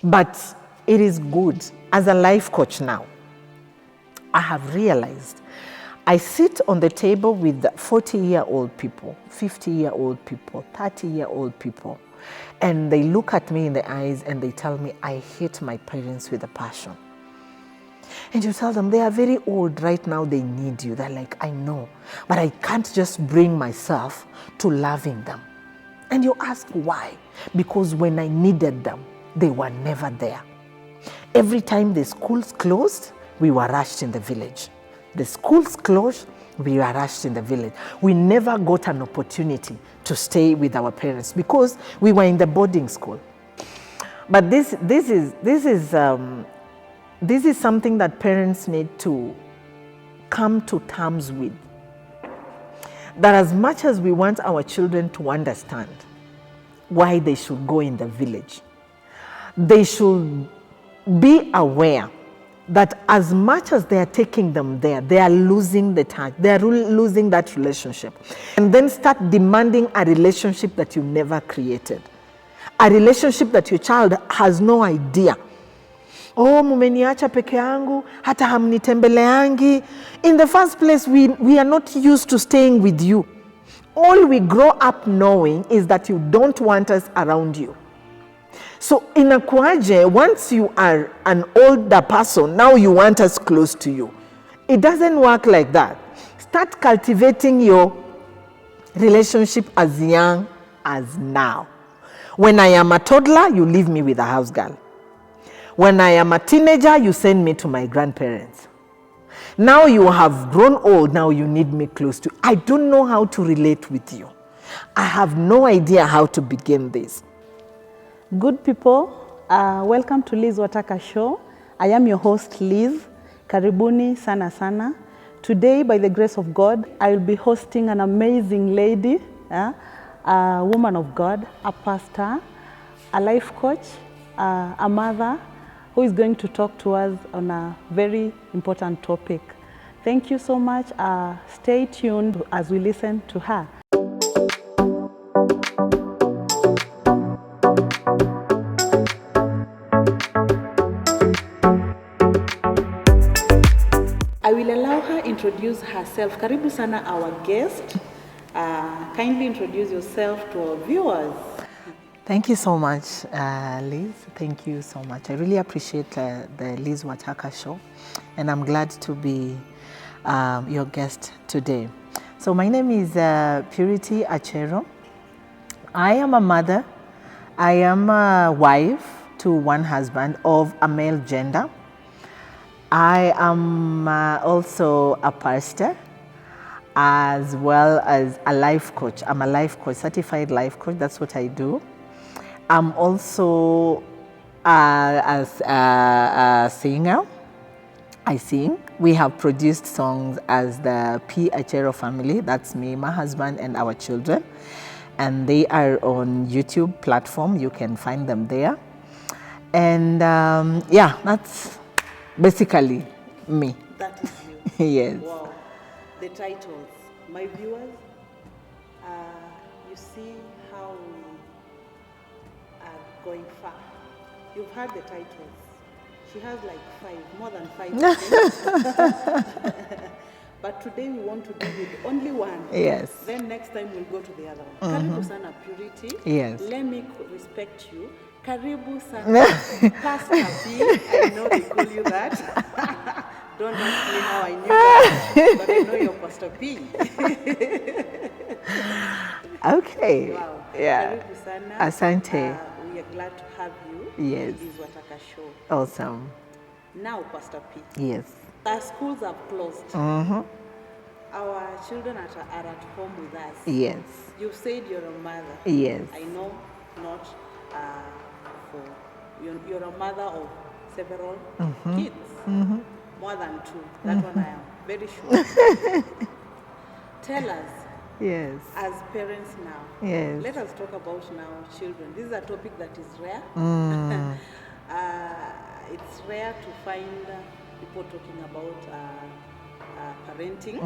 But it is good. As a life coach now, I have realized I sit on the table with 40-year-old people, 50-year-old people, 30-year-old people, and they look at me in the eyes and they tell me, I hate my parents with a passion. And you tell them, they are very old right now, they need you. They're like, I know, but I can't just bring myself to loving them. And you ask why? Because when I needed them, they were never there. Every time the schools closed, we were rushed in the village. The schools closed, we were rushed in the village. We never got an opportunity to stay with our parents because we were in the boarding school. But this is something that parents need to come to terms with. That as much as we want our children to understand why they should go in the village, they should be aware that as much as they are taking them there, they are losing the touch, they are losing that relationship. And then start demanding a relationship that you never created. A relationship that your child has no idea. Oh, mumeniacha peke yangu, hata hamnitembeleangi. In the first place, we are not used to staying with you. All we grow up knowing is that you don't want us around you. So inakuaje, once you are an older person, now you want us close to you. It doesn't work like that. Start cultivating your relationship as young as now. When I am a toddler, you leave me with a house girl. When I am a teenager, you send me to my grandparents. Now you have grown old, now you need me close to you. I don't know how to relate with you. I have no idea how to begin this. Good people, welcome to Liz Wataka Show. I am your host Liz. Karibuni sana sana. Today, by the grace of God, I will be hosting an amazing lady, a woman of God, a pastor, a life coach, a mother, who is going to talk to us on a very important topic. Thank you so much. Stay tuned as we listen to her. I will allow her introduce herself. Karibu sana, our guest. Kindly introduce yourself to our viewers. Thank you so much, Liz. Thank you so much. I really appreciate the Liz Wataka Show, and I'm glad to be your guest today. So my name is Purity Achero. I am a mother. I am a wife to one husband of a male gender. I am also a pastor as well as a life coach. I'm a life coach, certified life coach. That's what I do. I'm also a singer. I sing. We have produced songs as the P. Achero family. That's me, my husband, and our children. And they are on YouTube platform. You can find them there. And yeah, that's basically me. That is you. Yes. Wow. The titles. My viewers, you see how we are going far. You've heard the titles. She has like more than five. But today we want to do with only one. Yes. Then next time we'll go to the other one. Karibu sana Purity. Yes. Let me respect you. Karibu sana Pastor P. I know they call you that. Don't ask me how I knew that, but I know you're Pastor P. Okay. Wow. Yeah. Karibu sana. Asante. We are glad to have you. Yes. This is Wataka Show. Awesome. Now, Pastor P. Yes. Our schools have closed. Mm-hmm. Our children are at home with us. Yes. You said you're a mother. Yes. I know not for you're a mother of several kids, more than two. That one I am very sure. Tell us, Yes. as parents now, Yes. let us talk about now children. This is a topic that is rare. It's rare to find people talking about parenting.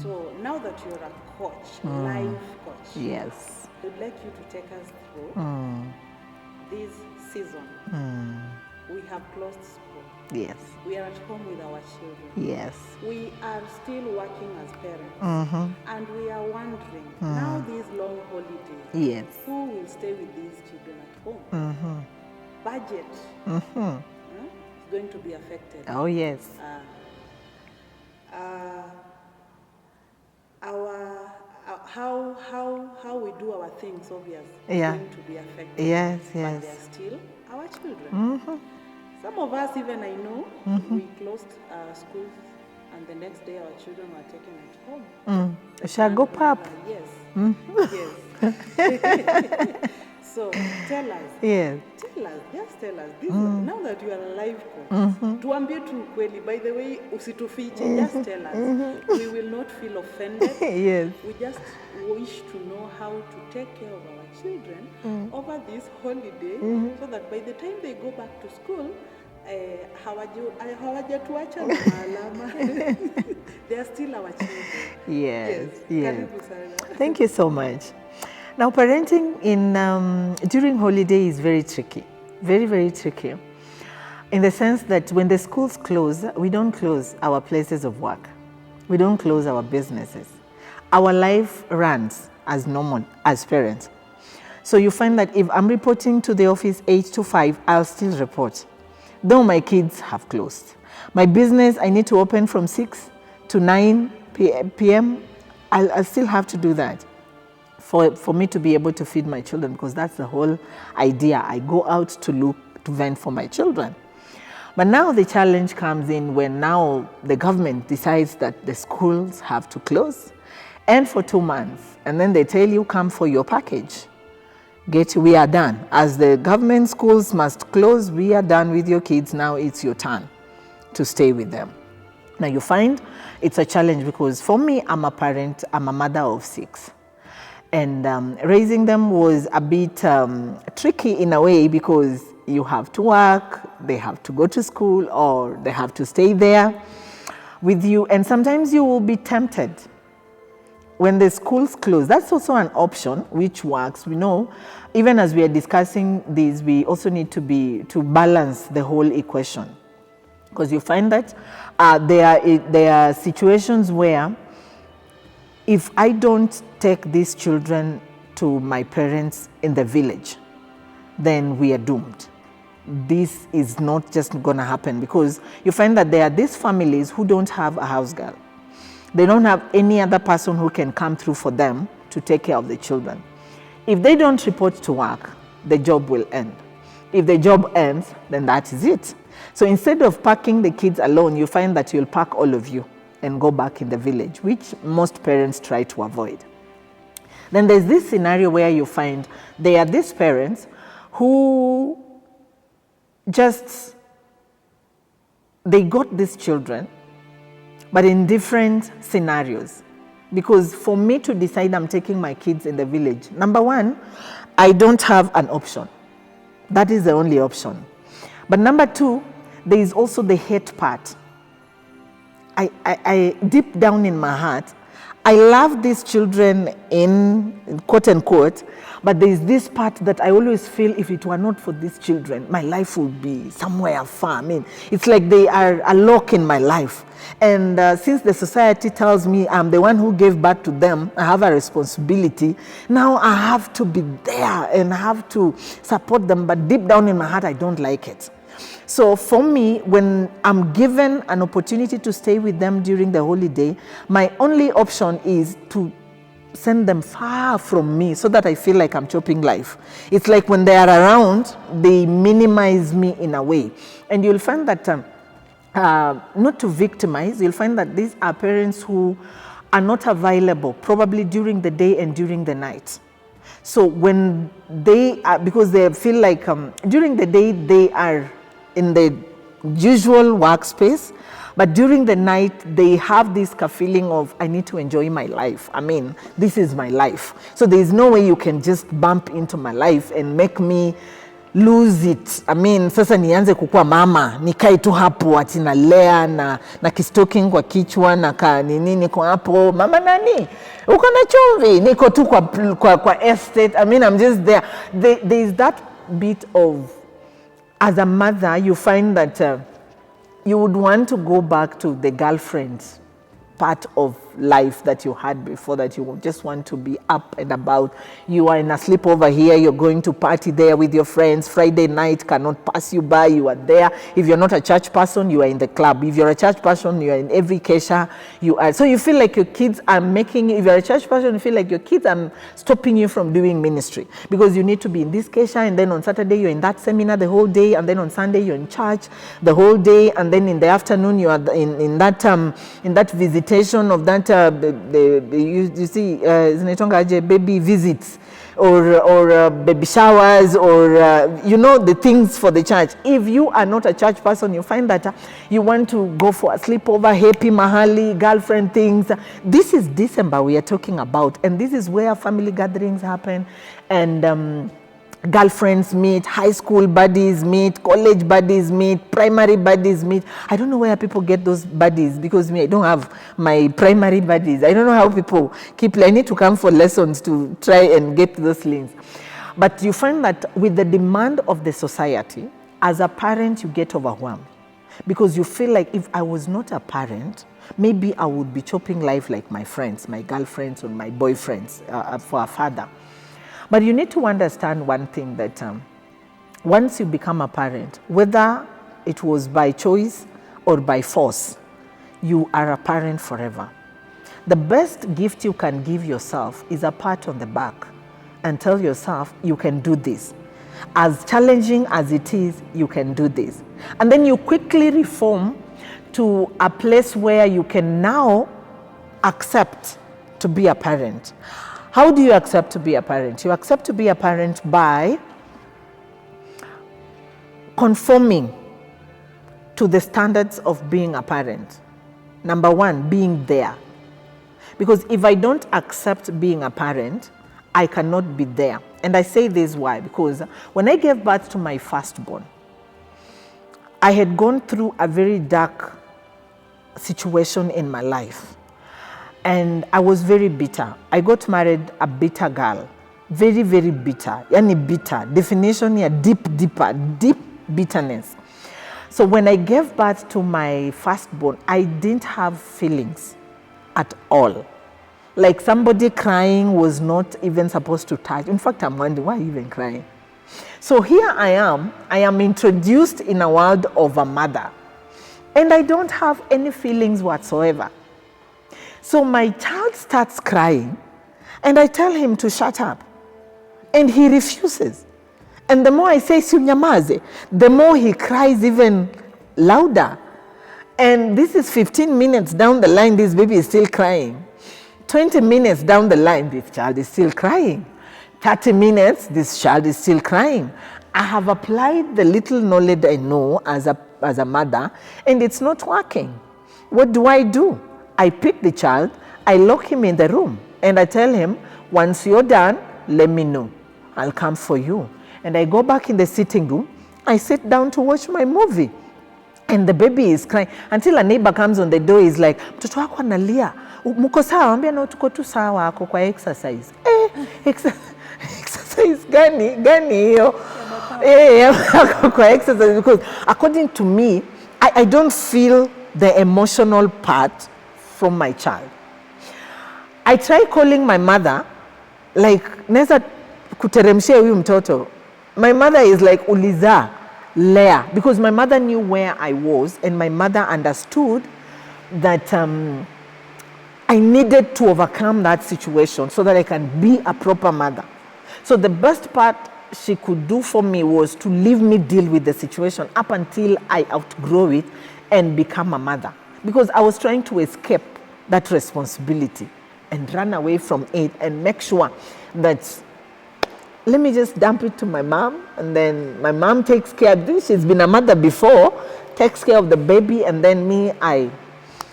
So now that you're a coach, life coach, Yes. I would like you to take us through We have closed school. Yes. We are at home with our children. Yes. We are still working as parents. And we are wondering, now these long holidays, Yes. who will stay with these children at home? Budget is going to be affected. Oh, yes. How we do our things, obviously, Yeah. is going to be affected. Yes, But yes. they are still our children. Some of us, even I know, we closed schools, and the next day our children were taken at home. Shall go pap? Yes. Yes. So tell us. Yes. Just tell us. This, now that you are a life coach, tuambie tu kweli. By the way, usitufiche. Just tell us. We will not feel offended. Yes. We just wish to know how to take care of our children over this holiday, so that by the time they go back to school, hawajatuacha na maalama. They are still our children. Yes. Yes. Karibu sana. Thank you so much. Now, parenting during holiday is very tricky, very, very tricky, in the sense that when the schools close, we don't close our places of work. We don't close our businesses. Our life runs as normal as parents. So you find that if I'm reporting to the office 8 to 5, I'll still report, though my kids have closed. My business, I need to open from 6 to 9 p.m. I'll still have to do that for me to be able to feed my children, because that's the whole idea. I go out to vent for my children. But now the challenge comes in when now the government decides that the schools have to close, and for 2 months, and then they tell you, come for your package. We are done. As the government schools must close, we are done with your kids. Now it's your turn to stay with them. Now you find it's a challenge, because for me, I'm a parent, I'm a mother of 6. And raising them was a bit tricky in a way, because you have to work, they have to go to school, or they have to stay there with you. And sometimes you will be tempted when the schools close. That's also an option which works. We know, even as we are discussing this, we also need to balance the whole equation, because you find that there are situations where if I don't take these children to my parents in the village, then we are doomed. This is not just going to happen, because you find that there are these families who don't have a house girl. They don't have any other person who can come through for them to take care of the children. If they don't report to work, the job will end. If the job ends, then that is it. So instead of packing the kids alone, you find that you'll pack all of you and go back in the village, which most parents try to avoid. Then there's this scenario where you find there are these parents who they got these children, but in different scenarios. Because for me to decide I'm taking my kids in the village, number one, I don't have an option. That is the only option. But number two, there is also the hate part. I deep down in my heart, I love these children in quote unquote, but there is this part that I always feel, if it were not for these children, my life would be somewhere far. I mean, it's like they are a lock in my life. And since the society tells me I'm the one who gave birth to them, I have a responsibility. Now I have to be there and I have to support them, but deep down in my heart, I don't like it. So for me, when I'm given an opportunity to stay with them during the holiday, my only option is to send them far from me, so that I feel like I'm chopping life. It's like when they are around, they minimize me in a way. And you'll find that, not to victimize, you'll find that these are parents who are not available, probably during the day and during the night. So when they are, because they feel like during the day they are in the usual workspace, but during the night they have this feeling of, I need to enjoy my life. I mean, this is my life. So there is no way you can just bump into my life and make me lose it. I mean, sasa nianze kukua mama, nikae tu hapo ati nalea na kistoking kwa kichwa na nini niko hapo, mama nani? Uko na chumvi, niko tu kwa estate. I mean, I'm just there. There is that bit of as a mother, you find that you would want to go back to the girlfriend part of life that you had before, that you just want to be up and about. You are in a sleepover here, you're going to party there with your friends. Friday night cannot pass you by, you are there. If you're not a church person, you are in the club. If you're a church person, you are in every kesha. So you feel like your kids are making, if you're a church person, you feel like your kids are stopping you from doing ministry, because you need to be in this kesha, and then on Saturday you're in that seminar the whole day, and then on Sunday you're in church the whole day, and then in the afternoon you are in that visitation of that you see baby visits or baby showers, or the things for the church. If you are not a church person, you find that you want to go for a sleepover, happy mahali, girlfriend things. This is December we are talking about, and this is where family gatherings happen, and girlfriends meet, high school buddies meet, college buddies meet, primary buddies meet. I don't know where people get those buddies, because I don't have my primary buddies. I don't know how people I need to come for lessons to try and get those links. But you find that with the demand of the society, as a parent, you get overwhelmed, because you feel like if I was not a parent, maybe I would be chopping life like my friends, my girlfriends or my boyfriends for a father. But you need to understand one thing, that once you become a parent, whether it was by choice or by force, you are a parent forever. The best gift you can give yourself is a pat on the back and tell yourself, you can do this. As challenging as it is, you can do this. And then you quickly reform to a place where you can now accept to be a parent. How do you accept to be a parent? You accept to be a parent by conforming to the standards of being a parent. Number one, being there. Because if I don't accept being a parent, I cannot be there. And I say this why? Because when I gave birth to my firstborn, I had gone through a very dark situation in my life. And I was very bitter. I got married a bitter girl. Very, very bitter. Yani bitter. Definition here, deep bitterness. So when I gave birth to my firstborn, I didn't have feelings at all. Like somebody crying was not even supposed to touch. In fact, I'm wondering, why even crying? So here I am introduced in a world of a mother. And I don't have any feelings whatsoever. So my child starts crying, and I tell him to shut up. And he refuses. And the more I say, "Siunyamaze," the more he cries even louder. And this is 15 minutes down the line, this baby is still crying. 20 minutes down the line, this child is still crying. 30 minutes, this child is still crying. I have applied the little knowledge I know as a mother, and it's not working. What do? I pick the child, I lock him in the room, and I tell him, once you're done, let me know. I'll come for you. And I go back in the sitting room, I sit down to watch my movie. And the baby is crying until a neighbor comes on the door. He's like, "Mtoto wako analia. Muko sawa?" Ambia, "No, tuko tu sawa, ako kwa exercise." Exercise gani hiyo? Ako kwa exercise, because according to me, I don't feel the emotional part from my child. I try calling my mother, like, neza kuteremshia huyu mtoto. My mother is like, "Uliza, lea," because my mother knew where I was, and my mother understood that I needed to overcome that situation so that I can be a proper mother. So the best part she could do for me was to leave me deal with the situation up until I outgrow it and become a mother. Because I was trying to escape that responsibility and run away from it and make sure that, let me just dump it to my mom, and then my mom takes care of this. She's been a mother before, takes care of the baby, and then me, I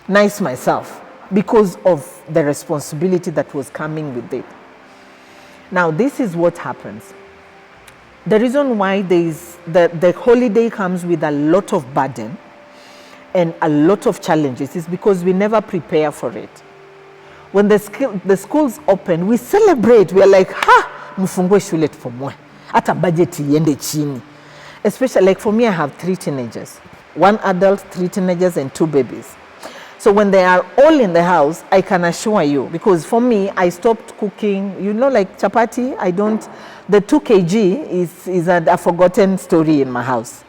nice myself because of the responsibility that was coming with it. Now, this is what happens. The reason why the holiday comes with a lot of burden and a lot of challenges is because we never prepare for it. When the schools open, we celebrate. We are like, mfungue shule tupumue. Hata budget iende chini. Especially, like for me, I have 3 teenagers. 1 adult, 3 teenagers, and 2 babies. So when they are all in the house, I can assure you, because for me, I stopped cooking, like chapati, the 2 kg is a forgotten story in my house.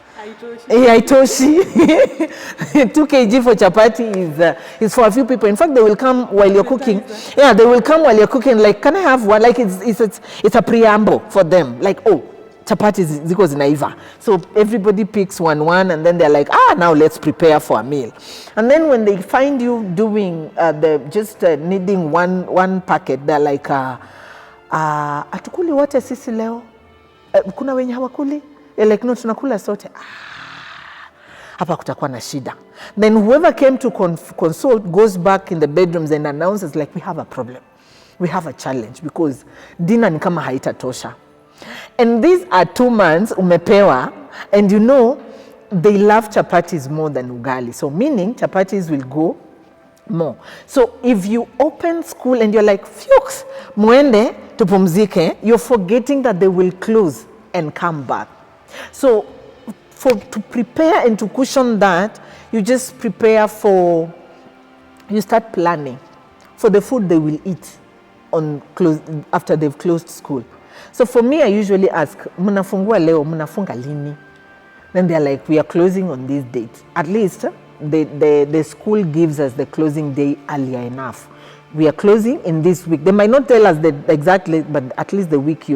Aitoshi. 2 kg for chapati is for a few people. In fact, they will come while you're cooking. Yeah, they will come while you're cooking. Like, can I have one? Like, it's a preamble for them. Like, oh, chapati ziko zinaiva. So everybody picks one, and then they're like, now let's prepare for a meal. And then when they find you doing needing one packet, they're like, atukuli wote sisi leo? Kuna wenye hawakuli? Like, no, tunakula sote. Hapa kutakuwa na shida. Then whoever came to consult goes back in the bedrooms and announces, like, we have a problem. We have a challenge because dinner ni kama haitatosha. And these are 2 months umepewa, and they love chapatis more than ugali. So meaning chapatis will go more. So if you open school and you're like, Fuchs, muende tupumzike, you're forgetting that they will close and come back. So to prepare and to cushion that, you just prepare you start planning for the food they will eat after they've closed school. So for me, I usually ask, munafungua leo, munafunga lini? Then they're like, we are closing on this date. At least the school gives us the closing day earlier enough. We are closing in this week. They might not tell us exactly, but at least the week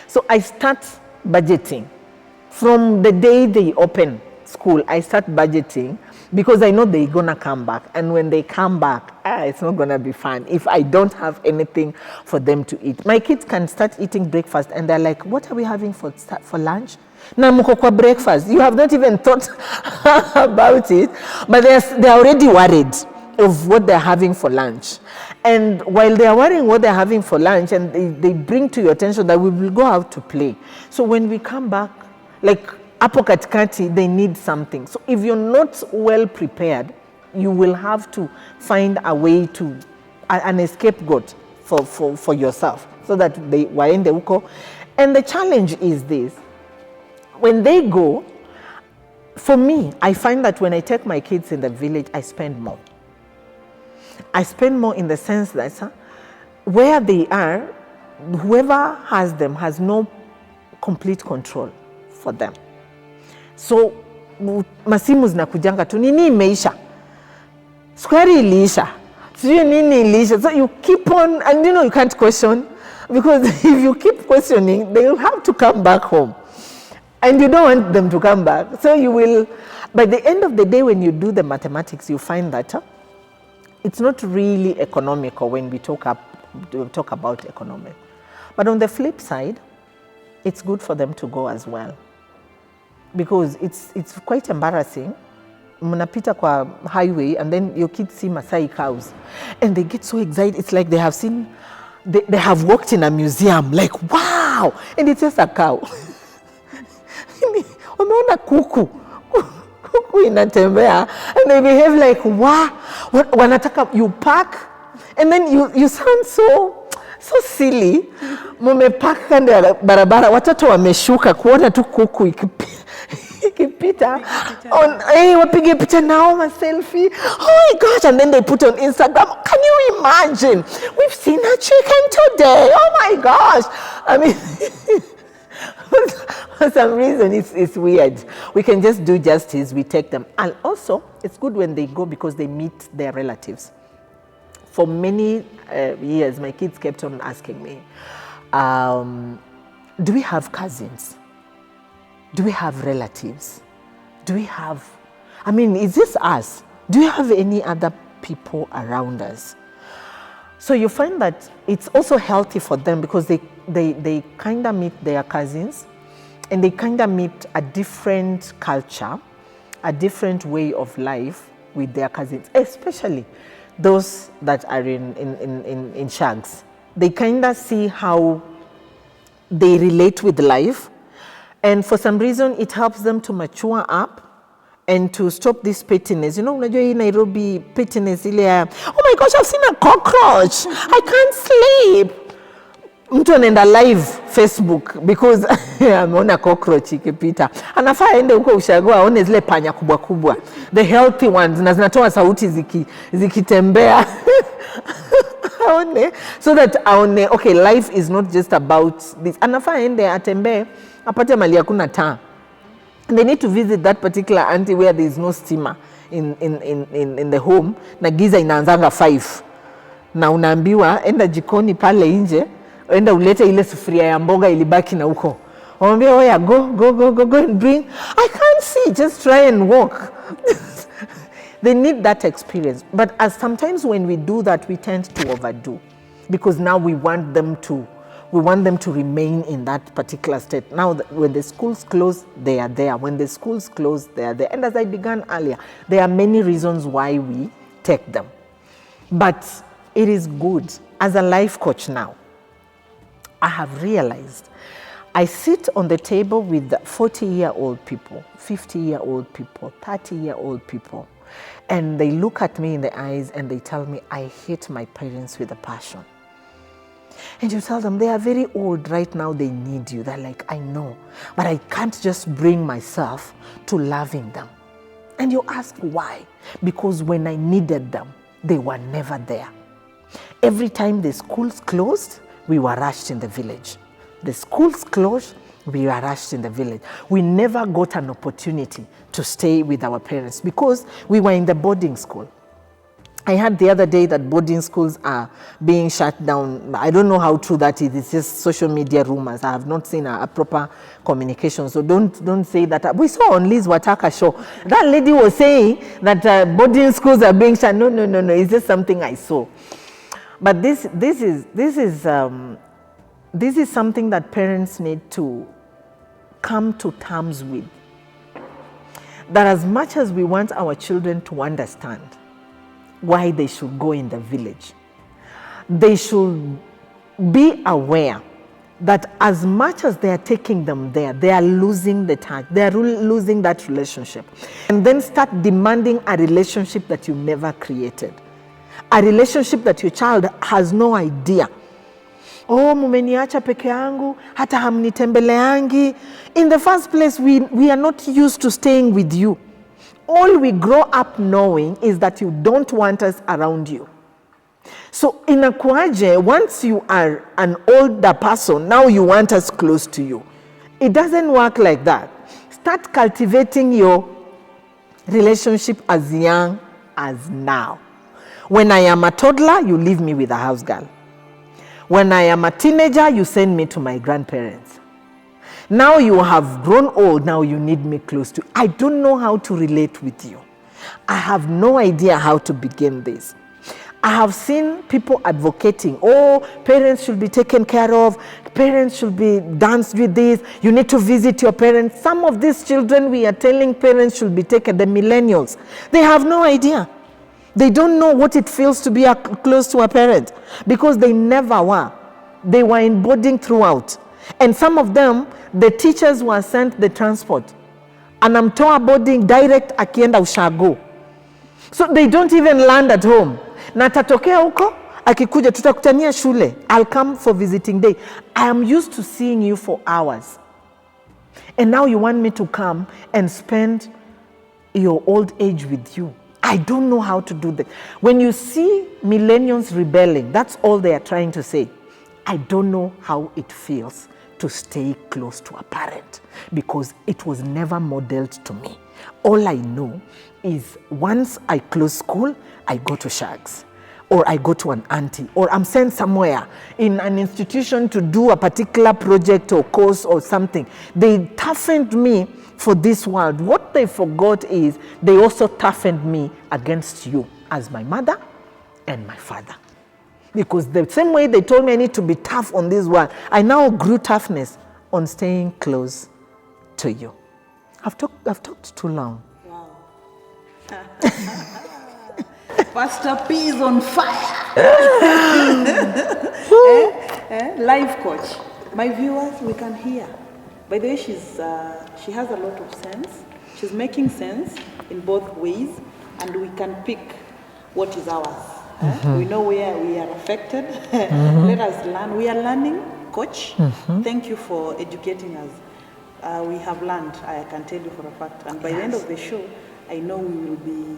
So I start budgeting. From the day they open school, I start budgeting because I know they're going to come back. And when they come back, it's not going to be fun if I don't have anything for them to eat. My kids can start eating breakfast and they're like, what are we having for lunch? Na mko kwa breakfast. You have not even thought about it, but they're already worried of what they're having for lunch. And while they are worrying what they're having for lunch, and they bring to your attention that we will go out to play. So when we come back, like hapo katikati, they need something. So if you're not well prepared, you will have to find a way to an scapegoat for yourself so that they waende uko. And the challenge is this: when they go, for me, I find that when I take my kids in the village, I spend more. I spend more in the sense that where they are, whoever has them has no complete control for them. So masimu zinakujanga tu, nini imeisha, sukari iliisha, sijui nini iliisha. So you keep on, and you can't question, because if you keep questioning, they will have to come back home. And you don't want them to come back. So you will, by the end of the day, when you do the mathematics, you find that it's not really economical when we talk about economic. But on the flip side, it's good for them to go as well. Because it's quite embarrassing. Mnapita kwa highway and then your kids see Masai cows and they get so excited. It's like they have walked in a museum, like, wow, and it's just a cow. Wameona kuku inatembea, and they behave like, wow, wanataka you park, and then you sound so silly. Mumepark kando ya barabara, watoto wameshuka kuona tu kuku ikipita, wapige picha nao ma selfie. Oh my gosh, and then they put on Instagram. Can you imagine? We've seen a chicken today. Oh my gosh. I mean, for some reason, it's weird. We can just do justice. We take them. And also, it's good when they go because they meet their relatives. For many years, my kids kept on asking me, do we have cousins? Do we have relatives? Is this us? Do you have any other people around us? So you find that it's also healthy for them because they kind of meet their cousins and they kind of meet a different culture, a different way of life with their cousins, especially those that are in shags. They kind of see how they relate with life, and for some reason it helps them to mature up and to stop this pettiness. Unajua hii Nairobi pettiness ile, oh my gosh, I've seen a cockroach, I can't sleep. Mtu anaenda live Facebook because ameona cockroach ikipita. Anafaa aende huko ushago aone zile panya kubwa kubwa. The healthy ones na zinatoa sauti zikitembea. Aone so that aone okay, life is not just about this. Anafaa aende atembee apate mali hakuna taa. They need to visit that particular auntie where there is no steamer in the home na giza inaanzanga 5. Na unaambiwa enda jikoni pale nje, enda ulete ile sufuria ya mboga ilibaki na huko. Waambia oya go and bring. I can't see, just try and walk. They need that experience. But as sometimes when we do that, we tend to overdo because now we want them to remain in that particular state. Now, when the schools close, they are there. When the schools close, they are there. And as I began earlier, there are many reasons why we take them. But it is good. As a life coach now, I have realized I sit on the table with 40-year-old people, 50-year-old people, 30-year-old people, and they look at me in the eyes and they tell me, I hate my parents with a passion. And you tell them, they are very old right now, they need you. They're like, I know, but I can't just bring myself to loving them. And you ask why? Because when I needed them, they were never there. Every time the schools closed, we were rushed in the village. The schools closed, we were rushed in the village. We never got an opportunity to stay with our parents because we were in the boarding school. I heard the other day that boarding schools are being shut down. I don't know how true that is. It's just social media rumors. I have not seen a proper communication. So don't say that. We saw on Liz Wataka show, that lady was saying that boarding schools are being shut. No. It's just something I saw. But this is something that parents need to come to terms with. That as much as we want our children to understand why they should go in the village, they should be aware that as much as they are taking them there, they are losing the touch, they are losing that relationship. And then start demanding a relationship that you never created. A relationship that your child has no idea. Oh, mumeniacha peke yangu, hata hamnitembeleangi. In the first place, we are not used to staying with you. All we grow up knowing is that you don't want us around you. So inakuaje, once you are an older person, now you want us close to you. It doesn't work like that. Start cultivating your relationship as young as now. When I am a toddler, you leave me with a house girl. When I am a teenager, you send me to my grandparents. Now you have grown old, now you need me close to you. I don't know how to relate with you. I have no idea how to begin this. I have seen people advocating, oh, parents should be taken care of, parents should be danced with this, you need to visit your parents. Some of these children we are telling parents should be taken, the millennials, they have no idea. They don't know what it feels to be close to a parent because they never were. They were in boarding throughout. And some of them, the teachers were sent the transport. Anamtoa boarding direct akienda ushago. So they don't even land at home. Na tatokea huko, akikuja tutakutania shule. I'll come for visiting day. I am used to seeing you for hours. And now you want me to come and spend your old age with you. I don't know how to do that. When you see millennials rebelling, that's all they are trying to say. I don't know how it feels to stay close to a parent because it was never modeled to me. All I know is once I close school, I go to Shags or I go to an auntie or I'm sent somewhere in an institution to do a particular project or course or something. They toughened me for this world. What they forgot is they also toughened me against you as my mother and my father. Because the same way they told me I need to be tough on this world, I now grew toughness on staying close to you. I've talked too long. Wow. Pastor P is on fire. Life coach. My viewers, we can hear. By the way, she has a lot of sense. She's making sense in both ways, and we can pick what is ours. We know where we are affected. Let us learn. We are learning coach. Thank you for educating us. We have learned, I can tell you for a fact, and by the end of the show, I know we will be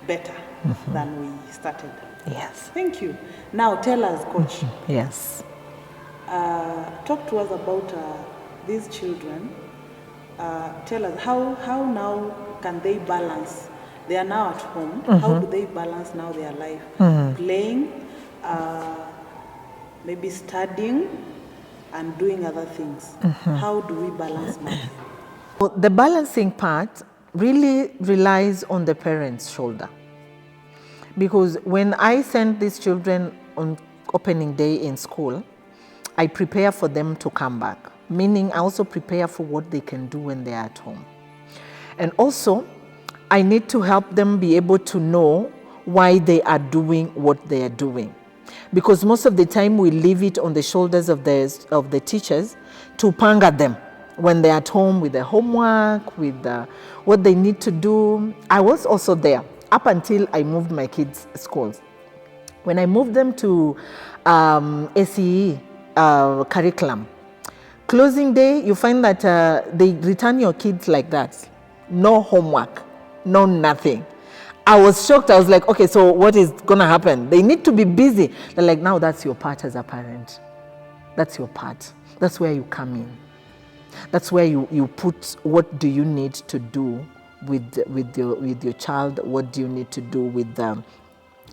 better than we started. Yes. Thank you. Now tell us, coach. Yes. Talk to us about these children. Tell us how now can they balance? They are now at home. How do they balance now their life? Playing, maybe studying, and doing other things. How do we balance now? Well, the balancing part really relies on the parent's shoulder. Because when I send these children on opening day in school, I prepare for them to come back, meaning I also prepare for what they can do when they're at home. And also, I need to help them be able to know why they are doing what they are doing. Because most of the time we leave it on the shoulders of the teachers to panga them when they're at home with their homework, with what they need to do. I was also there up until I moved my kids' schools. When I moved them to SEE curriculum, closing day, you find that they return your kids like that. No homework, no nothing. I was shocked. I was like, okay, so what is going to happen? They need to be busy. They're like, now that's your part as a parent. That's your part. That's where you come in. That's where you put what do you need to do with your child, what do you need to do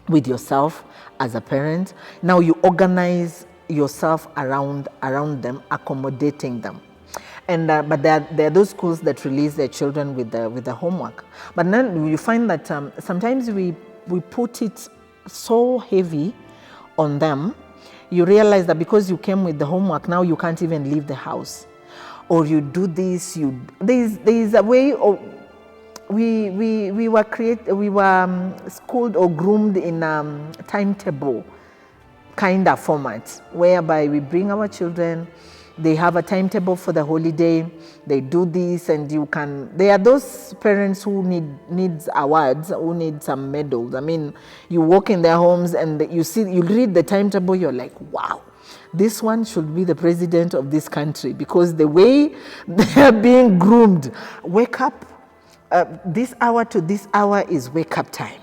with yourself as a parent. Now you organize yourself around them, accommodating them. And but there are those schools that release their children with the homework. But then you find that sometimes we put it so heavy on them. You realize that because you came with the homework, now you can't even leave the house, or you do this. There is a way of we were schooled or groomed in timetable kind of format, whereby we bring our children. They have a timetable for the holiday. They do this, and there are those parents who needs awards, who need some medals. I mean, you walk in their homes and you read the timetable, you're like, wow, this one should be the president of this country, because the way they are being groomed. Wake up, this hour to this hour is wake up time.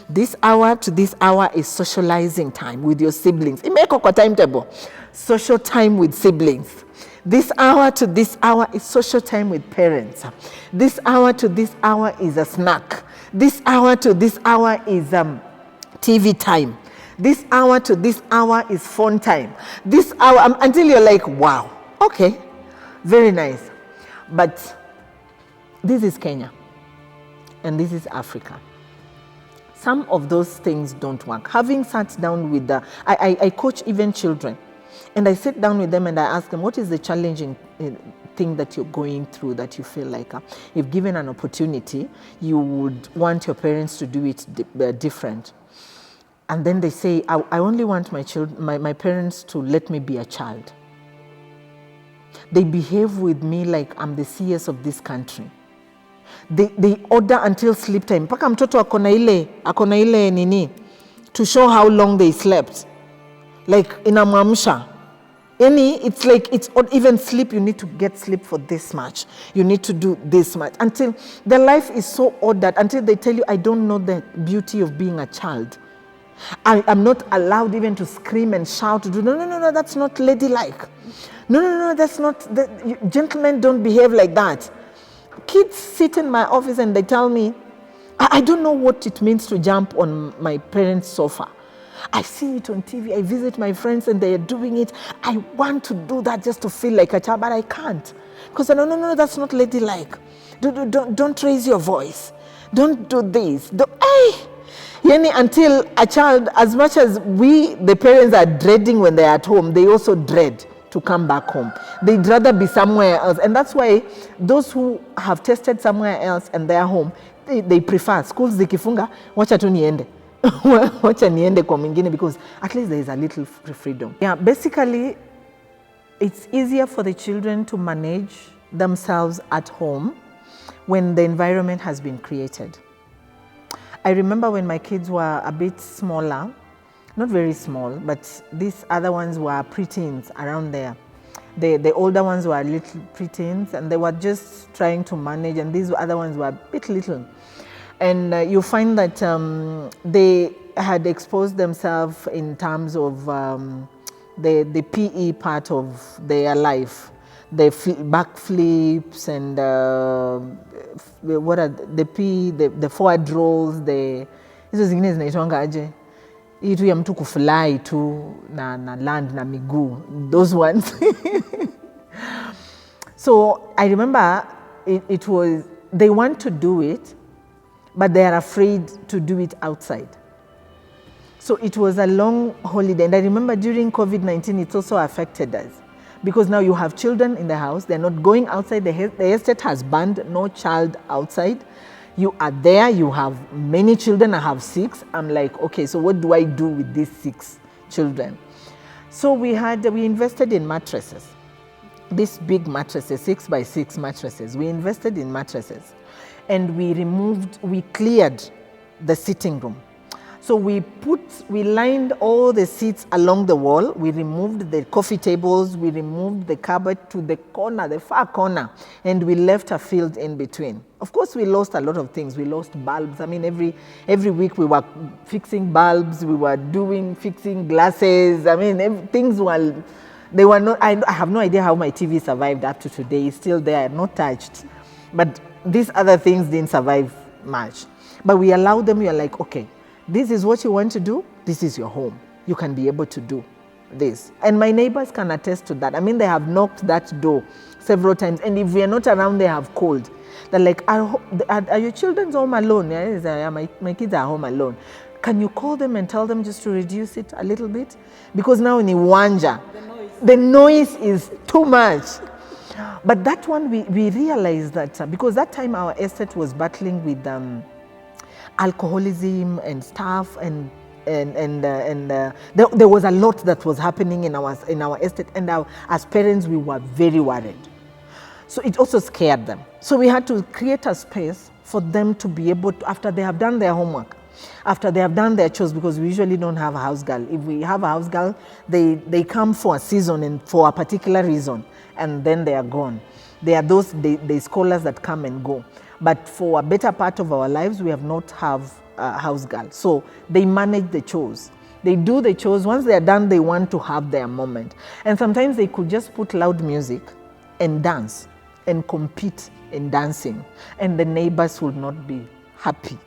This hour to this hour is socializing time with your siblings. It make a timetable. Social time with siblings. This hour to this hour is social time with parents. This hour to this hour is a snack. This hour to this hour is TV time. This hour to this hour is phone time. This hour, until you're like, wow, okay, very nice. But this is Kenya, and this is Africa. Some of those things don't work. Having sat down with I coach even children, and I sit down with them and I ask them, what is the challenging thing that you're going through that you feel like if given an opportunity, you would want your parents to do it different? And then they say, I only want my parents to let me be a child. They behave with me like I'm the CS of this country. They order until sleep time. Paka mtoto akona ile nini to show how long they slept. Like inamwamsha. It's like it's odd. Even sleep, you need to get sleep for this much. You need to do this much. Until their life is so ordered, until they tell you, I don't know the beauty of being a child. I'm not allowed even to scream and shout. No, that's not ladylike. No, that's not, gentlemen don't behave like that. Kids sit in my office and they tell me, I don't know what it means to jump on my parents' sofa. I see it on TV, I visit my friends and they are doing it. I want to do that just to feel like a child, but I can't. Because no, that's not ladylike. Don't raise your voice. Don't do this. Until a child, as much as we, the parents, are dreading when they're at home, they also dread to come back home. They'd rather be somewhere else. And that's why those who have tested somewhere else and they're home, they prefer schools zikifunga, wacha tu niende. Wacha niende kwa mwingine, because at least there is a little freedom. Yeah, basically, it's easier for the children to manage themselves at home when the environment has been created. I remember when my kids were a bit smaller, not very small, but these other ones were preteens around there. The older ones were little preteens, and they were just trying to manage, and these other ones were a bit little. And you find that they had exposed themselves in terms of the PE part of their life, the backflips and what are the PE, the forward rolls, hizo zingine zinaitwanga aje, hii tu ya mtu kufly tu na land na miguu, those ones. So I remember it was, they want to do it, but they are afraid to do it outside. So it was a long holiday. And I remember during COVID-19, it also affected us. Because now you have children in the house, they're not going outside. The estate has banned no child outside. You are there, you have many children, I have 6. I'm like, okay, so what do I do with these 6 children? So we invested in mattresses. These big mattresses, 6x6 mattresses. We invested in mattresses. And we cleared the sitting room. So we lined all the seats along the wall. We removed the coffee tables. We removed the cupboard to the corner, the far corner, and we left a field in between. Of course, we lost a lot of things. We lost bulbs. I mean, every week we were fixing bulbs. We were fixing glasses. I mean, things were, they were not, I have no idea how my TV survived up to today. It's still there, not touched. But these other things didn't survive much. But we allowed them, we are like, okay, this is what you want to do, this is your home. You can be able to do this. And my neighbors can attest to that. I mean, they have knocked that door several times. And if we are not around, they have called. They're like, are your children home alone? Yeah, my kids are home alone. Can you call them and tell them just to reduce it a little bit? Because now in Iwanja, the noise is too much. But that one, we realized that because that time our estate was battling with alcoholism and stuff, and there was a lot that was happening in our estate, and as parents we were very worried. So it also scared them. So we had to create a space for them to be able to, after they have done their homework, after they have done their chores, because we usually don't have a house girl. If we have a house girl, they come for a season and for a particular reason, and then they are gone. There are those the scholars that come and go. But for a better part of our lives, we have not have a house girl. So they manage the chores. They do the chores. Once they are done, they want to have their moment. And sometimes they could just put loud music and dance and compete in dancing. And the neighbors would not be happy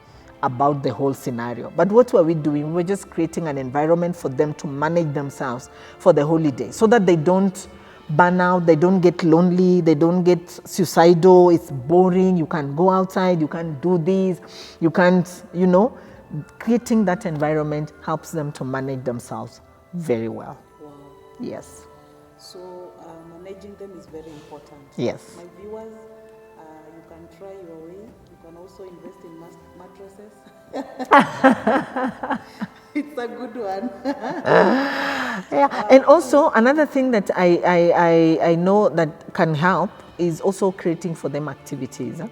about the whole scenario. But what were we doing? We were just creating an environment for them to manage themselves for the holiday so that they don't burn out, they don't get lonely, they don't get suicidal, it's boring, you can't go outside, you can't do this, you can't, creating that environment helps them to manage themselves very well. Wow. Yes. So managing them is very important. Yes. My viewers, you can try your way. You can also invest in mattresses. It's a good one. Yeah, and also another thing that I know that can help is also creating for them activities. We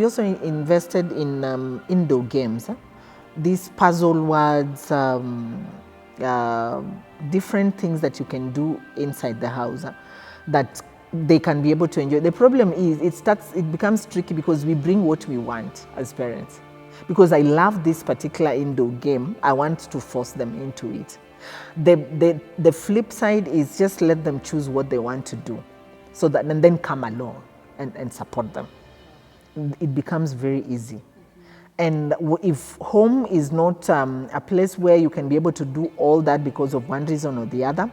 also invested in indoor games. These puzzle words, different things that you can do inside the house that they can be able to enjoy. The problem is it becomes tricky because we bring what we want as parents. Because I love this particular indoor game, I want to force them into it. The flip side is just let them choose what they want to do, so that and then come along and support them. It becomes very easy. And if home is not a place where you can be able to do all that because of one reason or the other,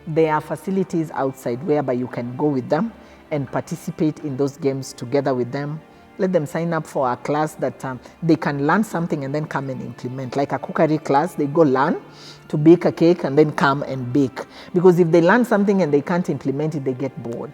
there are facilities outside whereby you can go with them and participate in those games together with them. Let them sign up for a class that they can learn something and then come and implement. Like a cookery class, they go learn to bake a cake and then come and bake. Because if they learn something and they can't implement it, they get bored.